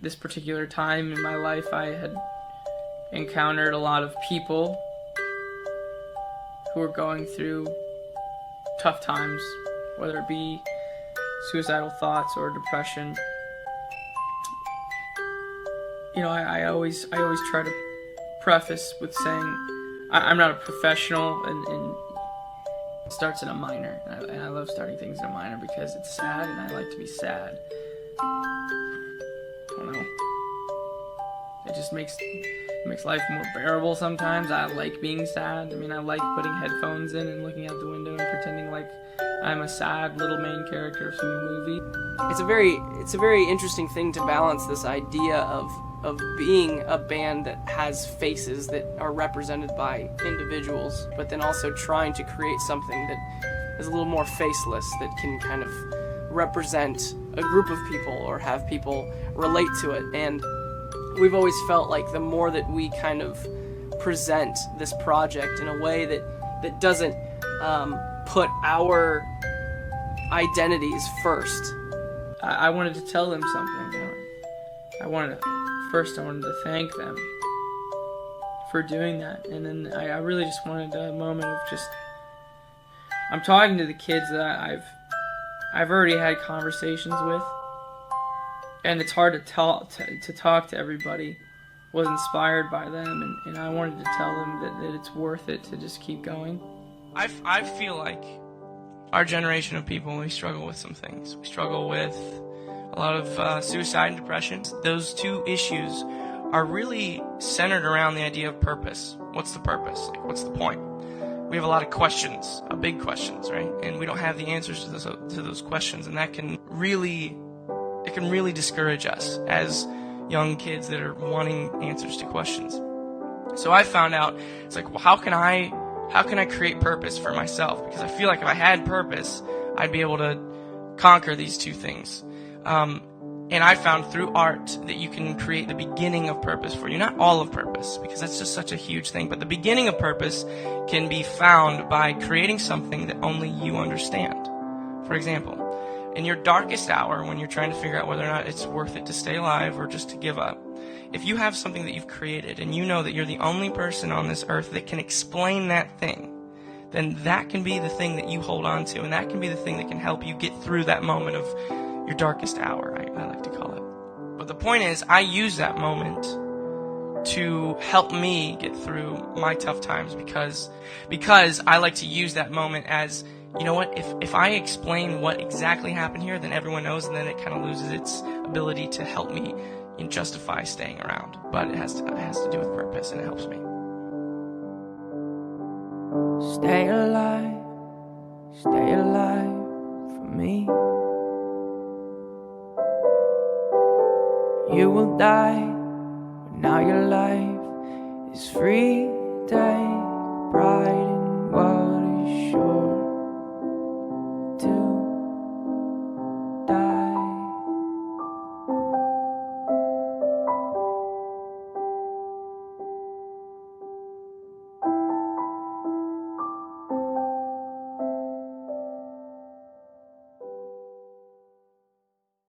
This particular time in my life, I had encountered a lot of people who were going through tough times, whether it be suicidal thoughts or depression. You know, I always try to preface with saying I'm not a professional, and it starts in a minor, and I love starting things in a minor because it's sad, and I like to be sad. I don't know. It just makes life more bearable sometimes. I like being sad. I mean, I like putting headphones in and looking out the window and pretending like I'm a sad little main character of some movie. It's a very interesting thing to balance this idea of being a band that has faces that are represented by individuals, but then also trying to create something that is a little more faceless, that can kind of represent a group of people or have people relate to it. And we've always felt like the more that we kind of present this project in a way that doesn't put our identities first. I wanted to tell them something. You know? I wanted to thank them for doing that, and then I really just wanted a moment of just, I'm talking to the kids that I've already had conversations with, and it's hard to talk to everybody. Was inspired by them, and I wanted to tell them that it's worth it to just keep going. I feel like our generation of people, we struggle with some things. We struggle with a lot of suicide and depression. Those two issues are really centered around the idea of purpose. What's the purpose? Like, what's the point? We have a lot of questions, big questions, right? And we don't have the answers to those questions, and that can really discourage us as young kids that are wanting answers to questions. So I found out, it's like, well, how can I create purpose for myself? Because I feel like if I had purpose, I'd be able to conquer these two things. And I found through art that you can create the beginning of purpose for you. Not all of purpose, because that's just such a huge thing, but the beginning of purpose can be found by creating something that only you understand. For example, in your darkest hour, when you're trying to figure out whether or not it's worth it to stay alive or just to give up, if you have something that you've created and you know that you're the only person on this earth that can explain that thing, then that can be the thing that you hold on to, and that can be the thing that can help you get through that moment of your darkest hour, I like to call it. But the point is, I use that moment to help me get through my tough times because I like to use that moment as, you know what, if I explain what exactly happened here, then everyone knows, and then it kind of loses its ability to help me and justify staying around. But it has to do with purpose, and it helps me. Stay alive for me. You will die, but now your life is free. Day